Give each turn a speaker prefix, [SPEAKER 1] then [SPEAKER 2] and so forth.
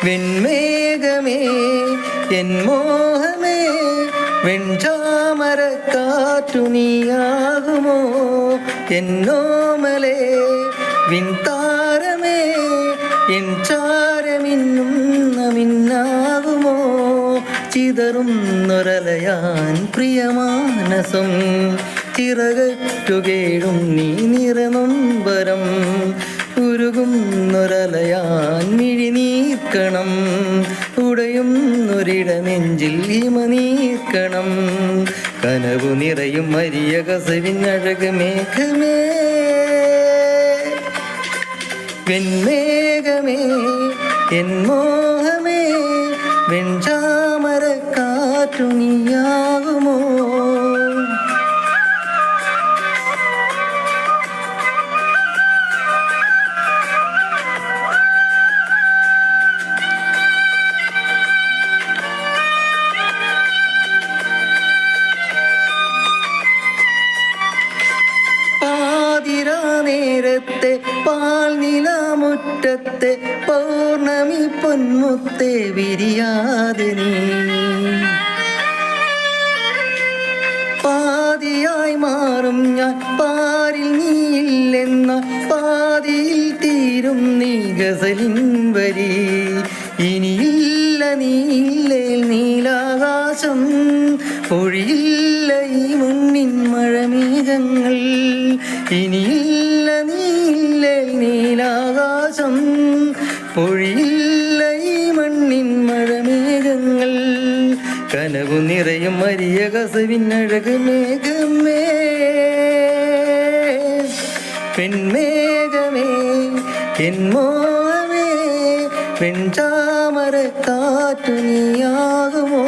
[SPEAKER 1] വെൺമേഘമേ N മോഹമേ വെൺചാമരക്കാറ്റു നീയാകുമോ എന്നോമലേ വിൺതാരമേ N ചാരമിന്നും മിന്നാകുമോ ചിതറുന്നൊരലയാൻ Priyamanasam ചിറകറ്റുകേഴും നീ നിറനൊമ്പരം ഉരുകുന്നൊരലയാൻ മിഴിനീർക്കണം ഉടയുന്നൊരിട നെഞ്ചിൽ ഹിമനീർക്കണം കനവു നിറയും മരിയ കസവിനഴക് മേഘമേ വെൺമേഘമേ എൻ മോഹമേ വെൺചാമരക്കാറ്റു നീയാകുമോ നേരത്തെ പാൽനിലാമുറ്റത്തെ പൗർണമി പൊന്മുത്തെ വിരിയാതെ നീ പാതിയായി മാറും ഞാൻ പാരിൽ നീയില്ലെന്ന പാതിയിൽ തീരും നീ ഗസലിൻ വരി ഇനിയില്ല നീയില്ലേ നീലാകാശം പൊഴിയില്ല ഈ മുന്നിൻ മഴമേഘങ്ങൾ ഇനിയില്ല നീയില്ലേ നീലാകാശം പൊഴിയില്ല ഈ മണ്ണിൻ മഴമേഘങ്ങൾ കനവു നിറയും മരിയ കസവിനഴക് മേഘമേ പെൺമേഘമേ എൻ മോഹമേ വെൺചാമരക്കാറ്റു നീയാകുമോ